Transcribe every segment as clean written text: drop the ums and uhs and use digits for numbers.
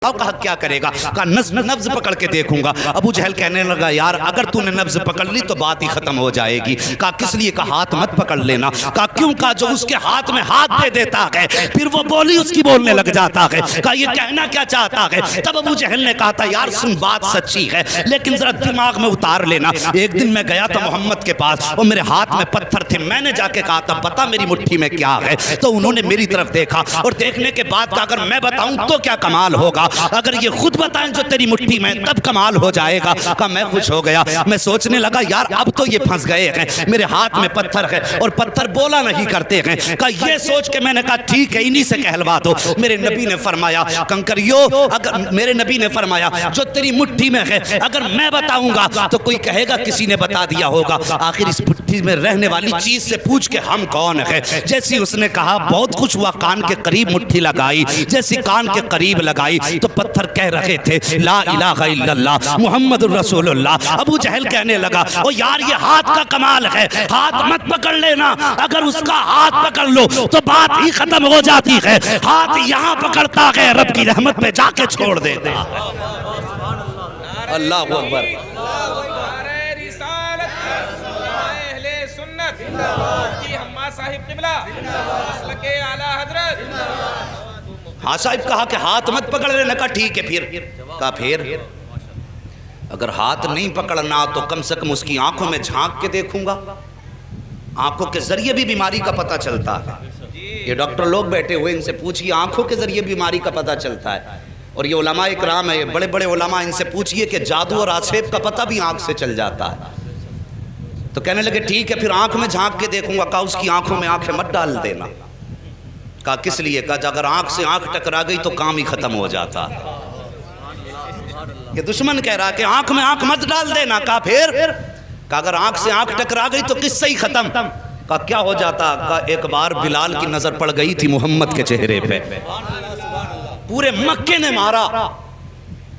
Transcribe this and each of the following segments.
کا حق کیا کرے گا؟ کہا نبض پکڑ کے دیکھوں گا۔ ابو جہل کہنے لگا یار اگر تو نے نبض پکڑ لی تو بات ہی ختم ہو جائے گی۔ کہا کس لیے؟ کہا ہاتھ مت پکڑ لینا۔ کہا کیوں؟ کہا جو اس کے ہاتھ میں ہاتھ دے دیتا ہے پھر وہ بولی اس کی بولنے لگ جاتا ہے۔ کہا یہ کہنا کیا چاہتا ہے؟ تب ابو جہل نے کہا تھا یار سن بات سچی ہے لیکن ذرا دماغ میں اتار لینا۔ ایک دن میں گیا تھا محمد کے پاس اور میرے ہاتھ میں پتھر تھے، میں نے جا کے کہا تھا بتا میری مٹھی میں کیا ہے، تو انہوں نے میری طرف دیکھا اور دیکھنے کے بعد کہا اگر میں بتاؤں تو کیا کمال ہوگا، اگر یہ خود بتائیں جو تیری مٹھی میں تب کمال ہو جائے گا۔ کہا میں خوش ہو گیا، میں سوچنے لگا یار اب تو یہ پھنس گئے ہیں، میرے ہاتھ میں پتھر ہے اور پتھر بولا نہیں کرتے ہیں۔ کہا یہ سوچ کے میں نے کہا ٹھیک ہے انہی سے کہلوا دو۔ میرے نبی نے فرمایا کنکریو میرے نبی نے فرمایا جو تیری مٹھی میں ہے اگر میں بتاؤں گا تو کوئی کہے گا کسی نے بتا دیا ہوگا، آخر اس مٹھی میں رہنے والی چیز سے پوچھ کے ہم کون ہے۔ جیسی اس نے کہا بہت خوش ہوا، کان کے قریب مٹھی لگائی، جیسی کان کے قریب لگائی تو پتھر کہہ رہے تھے لا الہ الا اللہ محمد الرسول اللہ۔ ابو جہل کہنے لگا او یار یہ ہاتھ کا کمال ہے، ہاتھ مت پکڑ لینا، اگر اس کا ہاتھ پکڑ لو تو بات ہی ختم ہو جاتی ہے، ہاتھ یہاں پکڑتا ہے رب کی رحمت میں جا کے چھوڑ دیتا۔ اللہ اکبر۔ ہاں صاحب کہا کہ ہاتھ مت پکڑ لینا۔ کہا ٹھیک ہے پھر؟ کہا پھر اگر ہاتھ نہیں پکڑنا تو کم سے کم اس کی آنکھوں میں جھانک کے دیکھوں گا، آنکھوں کے ذریعے بھی بیماری کا پتہ چلتا ہے۔ یہ ڈاکٹر لوگ بیٹھے ہوئے ان سے پوچھئے آنکھوں کے ذریعے بیماری کا پتہ چلتا ہے، اور یہ علماء اکرام ہے بڑے بڑے علماء ان سے پوچھئے کہ جادو اور آسیب کا پتہ بھی آنکھ سے چل جاتا ہے۔ تو کہنے لگے ٹھیک ہے پھر آنکھ میں جھانک کے دیکھوں گا۔ کہا اس کی آنکھوں میں آنکھیں مت ڈال دینا۔ کہا کس لیے؟ کہا اگر آنکھ سے آنکھ ٹکرا گئی تو کام ہی ختم ہو جاتا۔ یہ دشمن کہہ رہا کہ آنکھ میں آنکھ مت ڈال دینا۔ کہا پھر؟ کہا اگر آنکھ سے آنکھ ٹکرا گئی تو قصہ ہی ختم۔ کہا کیا ہو جاتا؟ کہا ایک بار بلال کی نظر پڑ گئی تھی محمد کے چہرے پہ، پورے مکے نے مارا،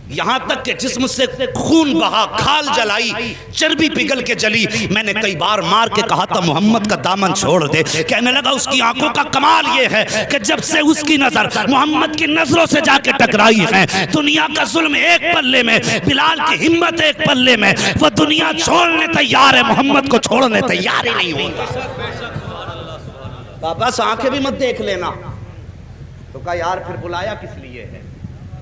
یہاں تک کہ جسم سے خون بہا، کھال جلائی، چربی پگھل کے جلی۔ میں نے کئی بار مار کے کہا تھا محمد کا دامن چھوڑ دے۔ کہنے لگا اس کی آنکھوں کا کمال یہ ہے کہ جب سے اس کی نظر محمد کی نظروں سے جا کے ٹکرائی ہے، دنیا کا ظلم ایک پلے میں، بلال کی ہمت ایک پلے میں، وہ دنیا چھوڑنے تیار ہے، محمد کو چھوڑنے تیار ہی نہیں ہوگا۔ بس آنکھیں بھی مت دیکھ لینا۔ تو کہا یار پھر بلایا کس لیے ہے؟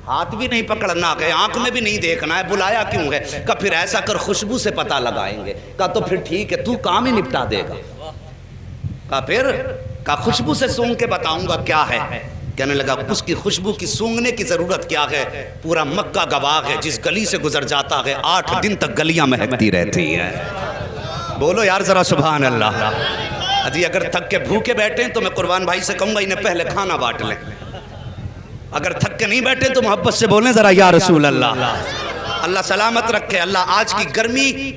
ہاتھ بھی نہیں پکڑنا ہے، آنکھ میں بھی نہیں دیکھنا ہے، بلایا کیوں ہے؟ کہا پھر ایسا کر خوشبو سے پتہ لگائیں گے۔ کہا تو پھر ٹھیک ہے تو کام ہی نپٹا دے گا۔ کہا پھر؟ کہا خوشبو سے سونگ کے بتاؤں گا کیا ہے۔ کہنے لگا اس کی خوشبو کی سونگنے کی ضرورت کیا ہے؟ پورا مکہ گواہ ہے، جس گلی سے گزر جاتا ہے 8 دن تک گلیاں مہکتی رہتی ہیں۔ بولو یار ذرا سبحان اللہ۔ جی اگر تھک کے بھوکے بیٹھیں تو میں قربان بھائی سے کہوں گا انہیں پہلے کھانا بانٹ لیں، اگر تھک کے نہیں بیٹھے تو محبت سے بولیں ذرا یا رسول اللہ۔ اللہ سلامت رکھے، اللہ آج کی گرمی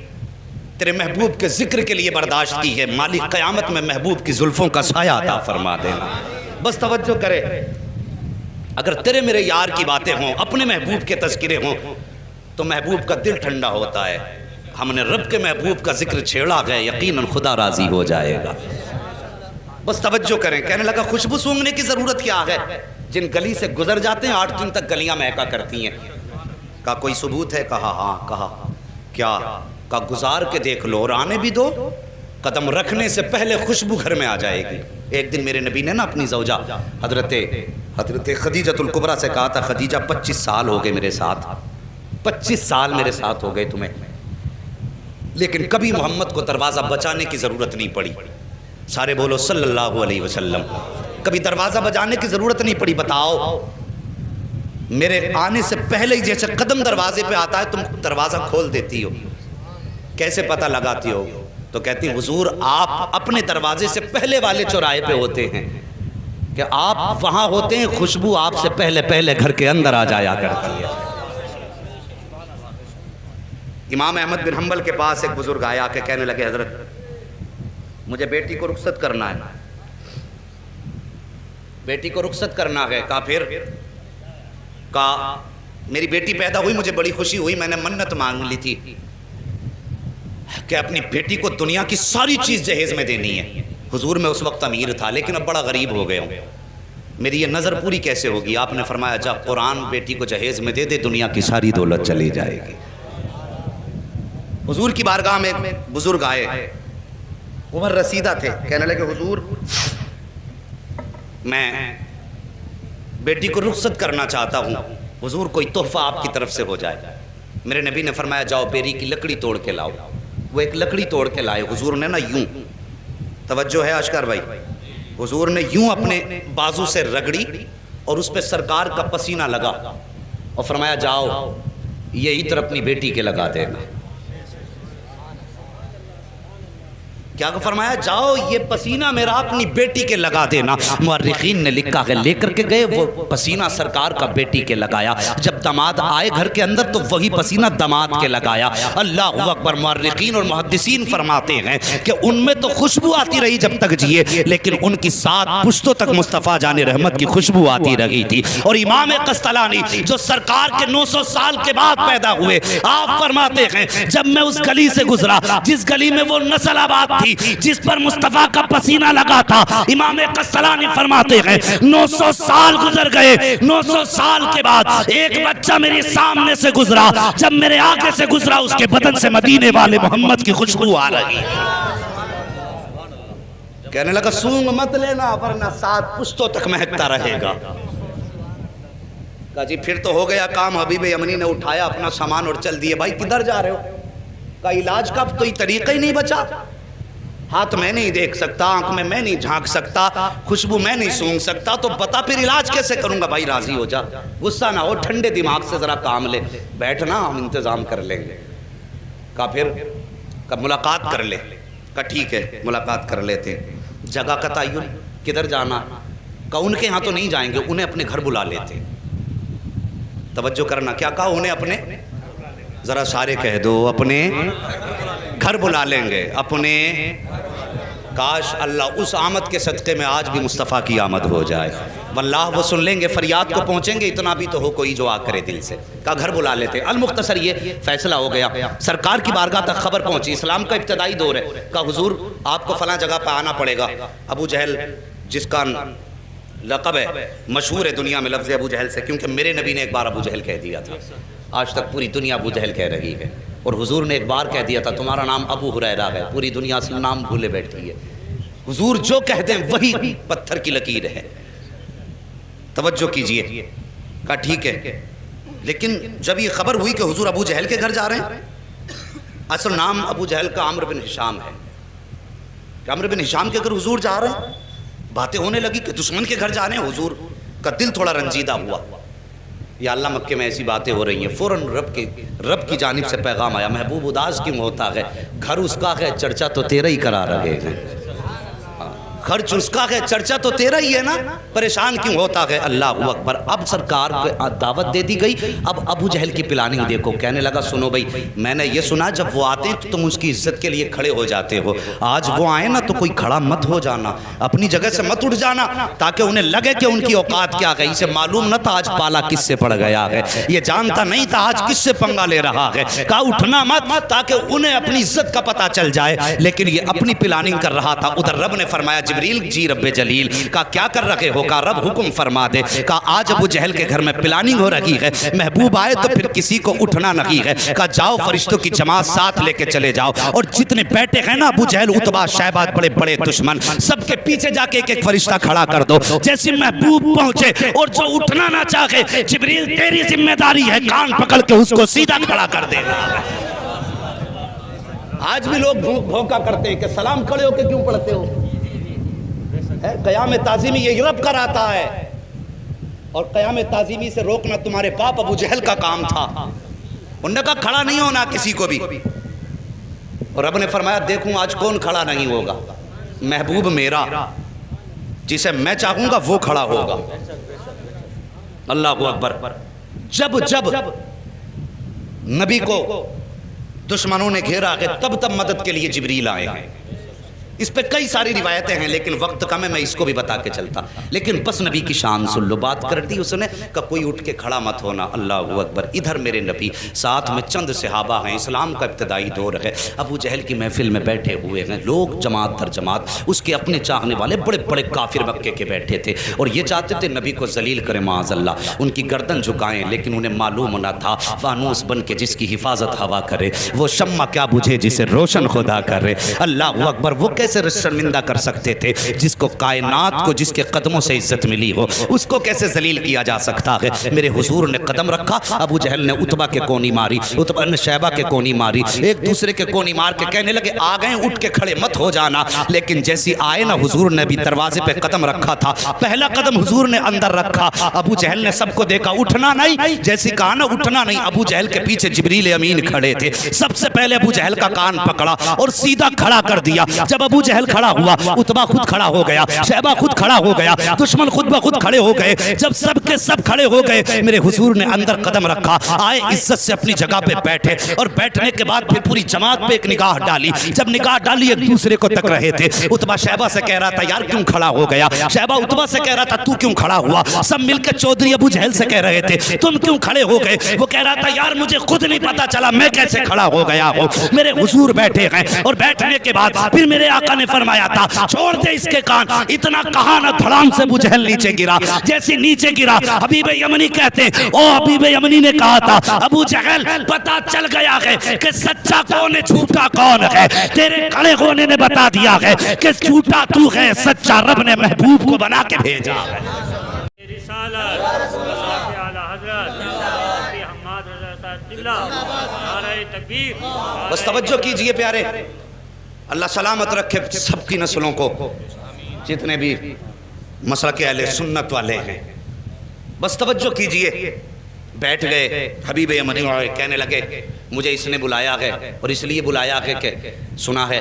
تیرے محبوب کے ذکر کے لیے برداشت کی ہے، مالک قیامت میں محبوب کی زلفوں کا سایہ عطا فرما دینا۔ بس توجہ کرے، اگر تیرے میرے یار کی باتیں ہوں، اپنے محبوب کے تذکرے ہوں تو محبوب کا دل ٹھنڈا ہوتا ہے۔ ہم نے رب کے محبوب کا ذکر چھیڑا ہے، یقیناً خدا راضی ہو جائے گا۔ بس توجہ کریں۔ کہنے لگا خوشبو سونگنے کی ضرورت کیا ہے؟ جن گلی سے گزر جاتے ہیں 8 دن تک گلیاں مہکا کرتی ہیں۔ کہا کوئی ثبوت ہے؟ کہا ہاں۔ کہا کیا؟ کہا گزار کے دیکھ لو اور آنے بھی دو، قدم رکھنے سے پہلے خوشبو گھر میں آ جائے گی۔ ایک دن میرے نبی نے نا اپنی زوجہ حضرت خدیجۃ الکبریٰ سے کہا تھا خدیجہ 25 سال ہو گئے میرے ساتھ، 25 سال میرے ساتھ ہو گئے تمہیں، لیکن کبھی محمد کو دروازہ بچانے کی ضرورت نہیں پڑی۔ سارے بولو صلی اللہ علیہ وسلم۔ کبھی دروازہ بجانے کی ضرورت نہیں پڑی۔ بتاؤ میرے آنے سے پہلے ہی جیسے قدم دروازے پہ آتا ہے تم دروازہ کھول دیتی ہو، کیسے پتہ لگاتی ہو؟ تو کہتی حضور آپ اپنے دروازے سے پہلے والے چوراہے پہ ہوتے ہیں کہ آپ وہاں ہوتے ہیں، خوشبو آپ سے پہلے گھر کے اندر آ جایا کرتی ہے۔ امام احمد بن حنبل کے پاس ایک بزرگ آیا کہ کہنے لگے حضرت مجھے بیٹی کو رخصت کرنا ہے، بیٹی کو رخصت کرنا ہے۔ کہا پھر؟ کہا میری بیٹی پیدا ہوئی، مجھے بڑی خوشی ہوئی، میں نے منت مانگ لی تھی کہ اپنی بیٹی کو دنیا کی ساری چیز جہیز میں دینی ہے۔ حضور میں اس وقت امیر تھا لیکن اب بڑا غریب ہو گیا ہوں، میری یہ نظر پوری کیسے ہوگی؟ آپ نے فرمایا جا قرآن بیٹی کو جہیز میں دے دے، دنیا کی ساری دولت چلی جائے گی۔ حضور کی بارگاہ میں بزرگ آئے، عمر رسیدہ تھے، کہنے لگے حضور میں بیٹی کو رخصت کرنا چاہتا ہوں، حضور کوئی تحفہ آپ کی طرف سے ہو جائے۔ میرے نبی نے فرمایا جاؤ بیری کی لکڑی توڑ کے لاؤ۔ وہ ایک لکڑی توڑ کے لائے، حضور نے نا یوں، توجہ ہے اشکر بھائی، حضور نے یوں اپنے بازو سے رگڑی اور اس پہ سرکار کا پسینہ لگا اور فرمایا جاؤ یہ عطر اپنی بیٹی کے لگا دینا۔ کیا فرمایا؟ جاؤ یہ پسینہ میرا اپنی بیٹی کے لگا دینا۔ مورخین نے لکھا ہے لے کر کے گئے وہ پسینہ سرکار کا بیٹی کے لگایا، جب داماد آئے گھر کے اندر تو وہی پسینہ داماد کے لگایا۔ اللہ اکبر۔ مورخین اور محدثین فرماتے ہیں کہ ان میں تو خوشبو آتی رہی جب تک جیے، لیکن ان کی 7 پشتوں تک مصطفیٰ جان رحمت کی خوشبو آتی رہی تھی۔ اور امام قسطلانی جو سرکار کے 900 سال کے بعد پیدا ہوئے، آپ فرماتے ہیں جب میں اس گلی سے گزرا جس گلی میں وہ نسل آباد تھی، جس پر مصطفیٰ کا پسینہ لگا تھا، امام قسطلانی فرماتے ہیں 900 سال گزر گئے، 900 سال کے بعد ایک بچہ میرے سامنے سے گزرا، جب میرے آگے سے گزرا اس کے بدن سے مدینے والے محمد کی خوشبو آ رہی۔ کہنے لگا سونگ مت لینا ورنہ 7 پشتوں تک مہکتا رہے گا۔ کہا جی پھر تو ہو گیا کام۔ حبیب یمنی نے اٹھایا اپنا سامان اور چل دیے۔ بھائی کدھر جا رہے ہو؟ کہا علاج کا تو طریقہ ہی نہیں بچا، ہاتھ میں نہیں دیکھ سکتا، آنکھ میں نہیں جھانک سکتا، خوشبو میں نہیں سونگ سکتا، تو بتا پھر علاج کیسے کروں گا؟ بھائی راضی ہو جا، غصہ نہ ہو، ٹھنڈے دماغ سے ذرا کام لے، بیٹھنا ہم انتظام کر لیں گے۔ کہا پھر کب ملاقات کر لے؟ کہا ٹھیک ہے ملاقات کر لیتے۔ جگہ کا تعین، کدھر جانا؟ کہا ان کے ہاں تو نہیں جائیں گے، انہیں اپنے گھر بلا لیتے۔ توجہ کرنا، کیا کہا؟ انہیں اپنے، ذرا سارے کہہ دو، اپنے گھر بلا لیں گے، اپنے۔ کاش اللہ اس آمد کے صدقے میں آج بھی مصطفیٰ کی آمد ہو جائے، واللہ وہ سن لیں گے، فریاد کو پہنچیں گے، اتنا بھی تو ہو کوئی جو آ کرے دل سے۔ کہا گھر بلا لیتے۔ المختصر یہ فیصلہ ہو گیا، سرکار کی بارگاہ تک خبر پہنچی، اسلام کا ابتدائی دور ہے۔ کہا حضور آپ کو فلاں جگہ پہ آنا پڑے گا۔ ابو جہل جس کا لقب ہے، مشہور ہے دنیا میں لفظ ابو جہل سے، کیونکہ میرے نبی نے ایک بار ابو جہل کہہ دیا تھا، آج تک پوری دنیا ابو جہل کہہ رہی ہے، اور حضور نے ایک بار کہہ دیا تھا تمہارا نام ابو ہریرہ ہے، پوری دنیا سے نام بھولے بیٹھی ہے۔ حضور جو کہہ دیں وہی پتھر کی لکیر ہے۔ توجہ کیجئے۔ کہا ٹھیک ہے، لیکن جب یہ خبر ہوئی کہ حضور ابو جہل کے گھر جا رہے ہیں، اصل نام ابو جہل کا عمرو بن ہشام ہے، کہ عمرو بن ہشام کے گھر حضور جا رہے ہیں، باتیں ہونے لگی کہ دشمن کے گھر جا رہے ہیں۔ حضور کا دل تھوڑا رنجیدہ ہوا، یا اللہ مکے میں ایسی باتیں ہو رہی ہیں۔ فوراً رب کی جانب سے پیغام آیا، محبوب اداس کیوں ہوتا ہے؟ گھر اس کا ہے، چرچا تو تیرا ہی کرا رہے ہیں۔ خرچ اس کا ہے، چرچا تو تیرا ہی ہے نا، پریشان کیوں ہوتا ہے؟ اللہ اکبر۔ اب سرکار کو دعوت دے دی گئی، اب ابو جہل کی پلاننگ دیکھو۔ کہنے لگا سنو بھائی، میں نے یہ سنا جب وہ آتے ہیں تو تم اس کی عزت کے لیے کھڑے ہو جاتے ہو، آج وہ آئے نا تو کوئی کھڑا مت ہو جانا، اپنی جگہ سے مت اٹھ جانا، تاکہ انہیں لگے کہ ان کی اوقات کیا گئی۔ اسے معلوم نہ تھا آج پالا کس سے پڑ گیا ہے، یہ جانتا نہیں تھا آج کس سے پنگا لے رہا ہے۔ کہا اٹھنا مت، تاکہ انہیں اپنی عزت کا پتہ چل جائے، لیکن یہ اپنی پلاننگ کر رہا تھا۔ ادھر رب نے فرمایا جبریل جی رب جلیل، کہا کیا کر رکھے ہو؟ کہا رب حکم فرما دے۔ کہا آج ابو جہل کے گھر میں پلاننگ ہو رہی ہے، محبوب آئے تو پھر کسی کو اٹھنا نہیں ہے۔ کہا جاؤ فرشتوں کی جماعت ساتھ لے کے چلے جاؤ، اور جتنے بیٹے ہیں نا ابو جہل عتبہ شیبہ بڑے بڑے دشمن، سب کے پیچھے جا کے ایک ایک فرشتہ کھڑا کر دو۔ جیسے محبوب پہنچے اور جو اٹھنا نہ چاہے، جبریل تیری ذمہ داری ہے کان پکڑ کے اس کو سیدھا کھڑا کر دینا۔ آج بھی لوگ بھونکا کرتے ہیں کہ سلام کھڑے ہو کے کیوں پڑھتے ہو؟ قیام تعظیمی یہ رب کراتا ہے، اور قیام تعظیمی سے روکنا تمہارے باپ ابو جہل کا کام تھا۔ انہوں نے کہا کھڑا نہیں ہونا کسی کو بھی، اور رب نے فرمایا دیکھوں آج کون کھڑا نہیں ہوگا؟ محبوب میرا، جسے میں چاہوں گا وہ کھڑا ہوگا۔ اللہ اکبر۔ جب نبی کو دشمنوں نے گھیرا ہے، تب مدد کے لیے جبریل آئے ہیں۔ اس پہ کئی ساری روایتیں ہیں لیکن وقت کم ہے، میں اس کو بھی بتا کے چلتا، لیکن بس نبی کی شان سن لو۔ بات کر دی اس نے کہ کوئی اٹھ کے کھڑا مت ہونا، اللہ اکبر۔ ادھر میرے نبی، ساتھ میں چند صحابہ ہیں، اسلام کا ابتدائی دور ہے، ابو جہل کی محفل میں بیٹھے ہوئے ہیں لوگ جماعت در جماعت، اس کے اپنے چاہنے والے بڑے بڑے کافر مکے کے بیٹھے تھے اور یہ چاہتے تھے نبی کو ذلیل کریں معاذ اللہ، ان کی گردن جھکائیں، لیکن انہیں معلوم نہ تھا فانوس بن کے جس کی حفاظت ہوا کرے وہ شمع کیا بجھے جسے روشن خدا کرے۔ اللہ اکبر، وہ کیسے شرمندہ کر سکتے تھے جس کو کائنات کو جس کے قدموں سے عزت ملی ہو، اس کو کیسے ذلیل کیا جا سکتا ہے؟ میرے حضور نے قدم رکھا، ابو جہل نے عتبہ کے کونی ماری، عتبہ نے شیبہ کے کونی ماری، ایک دوسرے کے کونی مار کے کہنے لگے آ گئے اٹھ کے کھڑے مت ہو جانا، لیکن جیسی آئے نا حضور نے بھی دروازے پہ قدم رکھا تھا، پہلا قدم حضور نے اندر رکھا، ابو جہل نے سب کو دیکھا اٹھنا نہیں، جیسی کہا نا اٹھنا نہیں، ابو جہل کے پیچھے جبریل امین کھڑے تھے، سب سے پہلے ابو جہل کا کان پکڑا اور سیدھا کھڑا کر دیا۔ جب ابو جہل کھڑا ہوا، عتبہ خود کھڑا ہو گیا، شیبہ خود کھڑا ہو گیا، دشمن خود بخود کھڑے ہو گئے، جب سب کے سب کھڑے ہو گئے میرے حضور نے اندر قدم رکھا، آئے عزت سے اپنی جگہ پہ بیٹھے اور بیٹھنے کے بعد پھر پوری جماعت پہ ایک نگاہ ڈالی، جب نگاہ ڈالی ایک دوسرے کو تک رہے تھے، عتبہ شیبہ سے کہہ رہا تھا یار کیوں کھڑا ہو گیا، شیبہ عتبہ سے کہہ رہا تھا تو کیوں کھڑا ہوا، سب مل کے چودھری ابو جہل سے کہہ رہے تھے تم کیوں کھڑے ہو گئے، وہ کہہ رہا تھا یار مجھے خود نہیں پتا چلا میں کیسے کھڑا ہو گیا ہوں۔ میرے حضور بیٹھے ہیں اور بیٹھنے کے بعد پھر میرے آقا نے فرمایا تھا چھوڑ دے اس کے کان، اتنا کہا نہ دھڑام سے ابو جہل نیچے گرا، جیسے نیچے گرا حبیب یمنی کہتے ہیں او حبیب یمنی نے کہا تھا ابو جہل پتا چل گیا ہے کہ سچا کون ہے جھوٹا کون ہے، تیرے کھڑے ہونے نے بتا دیا ہے کہ جھوٹا تو ہے، سچا رب نے محبوب کو بنا کے بھیجا ہے۔ بس توجہ کیجئے پیارے، اللہ سلامت رکھے سب کی نسلوں کو، جتنے بھی مسلک اہل سنت والے ہیں، بس توجہ کیجئے۔ بیٹھ گئے، حبیب یمنی کہنے لگے مجھے اس نے بلایا ہے اور اس لیے بلایا ہے کہ سنا ہے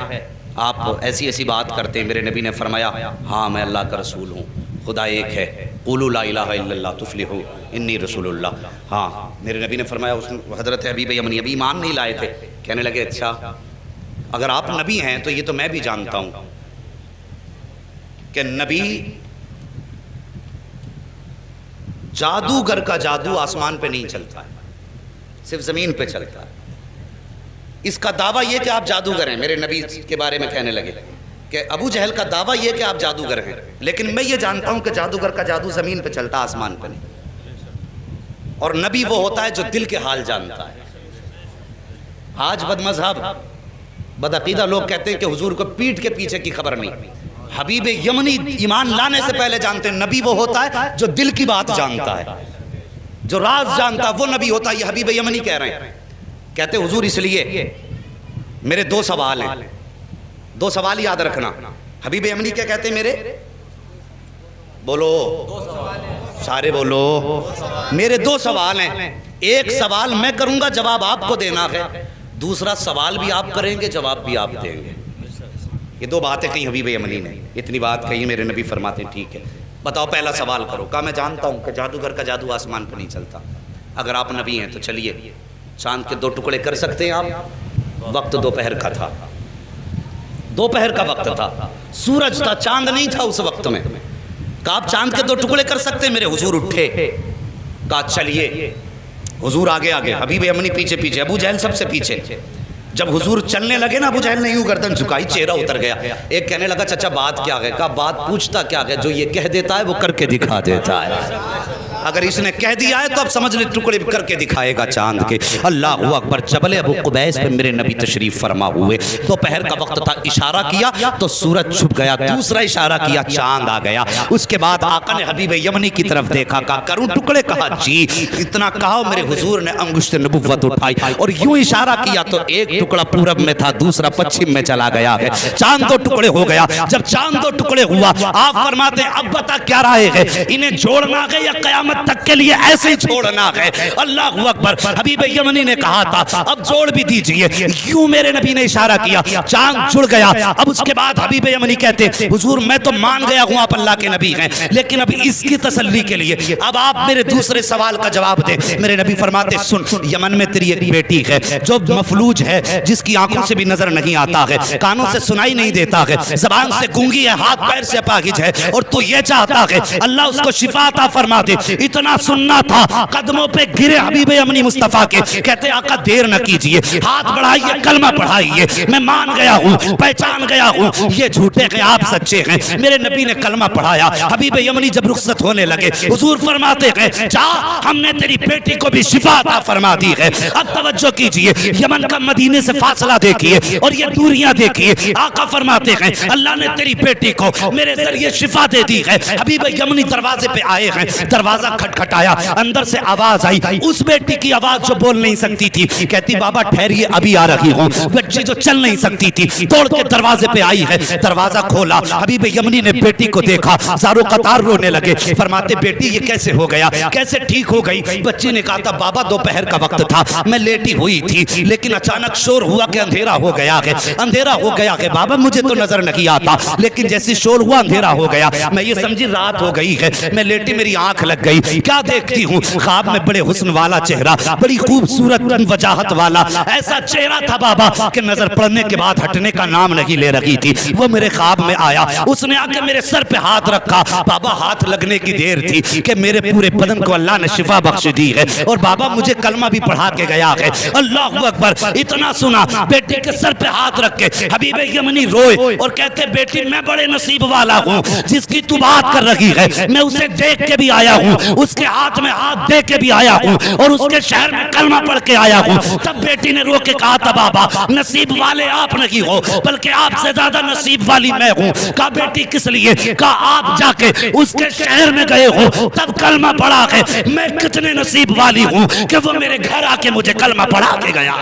آپ ایسی ایسی بات کرتے ہیں۔ میرے نبی نے فرمایا ہاں میں اللہ کا رسول ہوں، خدا ایک ہے، قولوا لا الہ الا اللہ تفلحوا انی رسول اللہ۔ ہاں میرے نبی نے فرمایا، حضرت حبیب یمنی ابھی ایمان نہیں لائے تھے، کہنے لگے اچھا اگر آپ نبی ہیں تو یہ تو میں بھی جانتا ہوں کہ نبی جادوگر کا جادو آسمان پہ نہیں چلتا ہے، صرف زمین پہ چلتا ہے۔ اس کا دعویٰ یہ کہ آپ جادوگر ہیں، میرے نبی کے بارے میں کہنے لگے کہ ابو جہل کا دعویٰ یہ کہ آپ جادوگر ہیں، لیکن میں یہ جانتا ہوں کہ جادوگر کا جادو زمین پہ چلتا آسمان پہ نہیں، اور نبی وہ ہوتا ہے جو دل کے حال جانتا ہے۔ آج بد مذہب بدعقیدہ لوگ کہتے ہیں کہ حضور کو پیٹھ کے پیچھے کی خبر نہیں، حبیب یمنی ایمان لانے سے پہلے جانتے ہیں نبی وہ ہوتا ہے جو دل کی بات جانتا ہے، جو راز جانتا ہے وہ نبی ہوتا ہے۔ یہ حبیب یمنی کہہ رہے ہیں، کہتے حضور اس لیے میرے دو سوال ہیں، دو سوال یاد رکھنا۔ حبیب یمنی کیا کہتے ہیں میرے؟ بولو سارے بولو، میرے دو سوال ہیں، ایک سوال میں کروں گا جواب آپ کو دینا ہے، دوسرا سوال بھی آپ کریں گے جواب بھی آپ دیں گے۔ یہ دو باتیں کہیں حبیب یمنی نے، اتنی بات کہیں میرے نبی فرماتے ہیں ٹھیک ہے بتاؤ پہلا سوال کرو۔ کہا میں جانتا ہوں کہ جادوگر کا جادو آسمان پہ نہیں چلتا، اگر آپ نبی ہیں تو چلیے چاند کے دو ٹکڑے کر سکتے ہیں آپ؟ وقت دوپہر کا تھا، دوپہر کا وقت تھا، سورج تھا، چاند نہیں تھا اس وقت میں۔ کہا آپ چاند کے دو ٹکڑے کر سکتے ہیں؟ میرے حضور اٹھے، کہا چلیے۔ حضور آگے آگے، حبیب یمنی پیچھے پیچھے، ابو جہل سب سے پیچھے۔ جب حضور چلنے لگے نا ابو جہل نے یوں گردن جھکائی، چہرہ اتر گیا۔ ایک کہنے لگا چچا بات کیا ہے؟ کہا بات پوچھتا کیا ہے، جو یہ کہہ دیتا ہے وہ کر کے دکھا دیتا ہے، اگر اس نے کہہ دیا ہے تو اب سمجھ لے ٹکڑے کر کے دکھائے گا چاند کے۔ اللہ اکبر۔ جبل ابو قبیس پہ میرے نبی تشریف فرما ہوئے، دوپہر کا وقت تھا، اشارہ کیا تو سورج چھپ گیا، دوسرا اشارہ کیا چاند آ گیا۔ اس کے بعد آقا نے حبیب یمنی کی طرف دیکھا، کہا کروں ٹکڑے؟ کہا جی۔ اتنا کہا میرے حضور نے انگشت نبوت اٹھائی اور یوں اشارہ کیا تو ایک ٹکڑا پورب میں تھا، دوسرا پچھم میں چلا گیا ہے، چاند دو ٹکڑے ہو گیا۔ جب چاند دو ٹکڑے ہوا آپ فرماتے ہیں اب بتا کیا رائے ہے، انہیں جوڑنا ہے یا قیامت قیامت تک کے لیے ایسے ہی چھوڑنا ہے۔ اللہ اکبر۔ حبیب یمنی نے کہا تھا اب جوڑ بھی دیجئے، یوں میرے نبی نے اشارہ کیا، چاند جڑ گیا۔ اب اس کے بعد حبیب یمنی کہتے حضور میں تو مان گیا ہوں آپ اللہ کے نبی ہیں، لیکن اب اس کی تسلی کے لیے اب آپ میرے دوسرے سوال کا جواب دیں۔ میرے نبی فرماتے سن، یمن میں تیری ایک بیٹی ہے جو مفلوج ہے، جس کی آنکھوں سے بھی نظر نہیں آتا ہے، کانوں سے سنائی نہیں دیتا ہے، زبان سے گونگی ہے، ہاتھ پیر سے اپاہج ہے، اور تو یہ چاہتا ہے اللہ اس کو شفا عطا فرما دے۔ اتنا سننا تھا، قدموں پہ گرے حبیب یمنی مصطفیٰ کے، کہتے آقا دیر نہ کیجئے، ہاتھ بڑھائیے، کلمہ پڑھائیے، میں مان گیا ہوں، پہچان گیا ہوں یہ جھوٹے ہیں آپ سچے ہیں۔ میرے نبی نے کلمہ پڑھایا۔ حبیب یمنی جب رخصت ہونے لگے حضور فرماتے ہیں جا، ہم نے تیری بیٹی کو بھی شفا عطا فرما دی ہے۔ اب توجہ کیجئے، یمن کا مدینے سے فاصلہ دیکھیے اور یہ دوریاں دیکھیے۔ آقا فرماتے ہیں اللہ نے تیری بیٹی کو میرے ذریعے شفا دے دی ہے۔ حبیب یمنی دروازے پہ آئے ہیں، دروازہ کھٹکھٹایا، اندر سے آواز آئی، اس بیٹی کی آواز جو بول نہیں سکتی تھی، کہتی بابا ٹھہریے ابھی آ رہی ہوں۔ بچی جو چل نہیں سکتی تھی توڑ کے دروازے پہ آئی ہے، دروازہ کھولا، حبیب یمنی نے بیٹی کو دیکھا، زارو قطار رونے لگے، فرماتے بیٹی یہ کیسے ہو گیا، کیسے ٹھیک ہو گئی؟ بچی نے کہا تھا بابا دوپہر کا وقت تھا، میں لیٹی ہوئی تھی، لیکن اچانک شور ہوا کہ اندھیرا ہو گیا ہے، اندھیرا ہو گیا ہے بابا، مجھے تو نظر نہیں آتا، لیکن جیسی شور ہوا اندھیرا ہو گیا، میں یہ سمجھی رات ہو گئی ہے، میں لیٹی میری آنکھ لگ گئی، کیا دیکھتی ہوں خواب میں بڑے حسن والا چہرہ، بڑی خوبصورت وجاہت والا ایسا چہرہ تھا بابا کہ نظر پڑنے کے بعد ہٹنے کا نام نہیں لے رہی تھی۔ وہ میرے خواب میں آیا، اس نے آ کے میرے سر پہ ہاتھ رکھا، بابا ہاتھ لگنے کی دیر تھی کہ میرے پورے بدن کو اللہ نے شفا بخش دی ہے، اور بابا مجھے کلمہ بھی پڑھا کے گیا ہے۔ اللہ اکبر۔ اتنا سنا، بیٹی کے سر پہ ہاتھ رکھ کے حبیب یمنی روئے اور کہتے بیٹی میں بڑے نصیب والا ہوں، جس کی تو بات کر رہی ہے میں اسے دیکھ کے بھی آیا ہوں، اس کے ہاتھ میں ہاتھ دے کے بھی آیا ہوں، اور اس کے شہر میں کلمہ پڑھ کے آیا ہوں۔ تب بیٹی نے رو کے کہا تھا بابا نصیب والے آپ نہیں ہو، بلکہ آپ سے زیادہ نصیب والی میں ہوں۔ کہا بیٹی کس لیے؟ کہا آپ جا کے اس کے شہر میں گئے ہو، تب کلمہ پڑھا کے میں کتنے نصیب والی ہوں کہ وہ میرے گھر آ کے مجھے کلمہ پڑھا کے گیا۔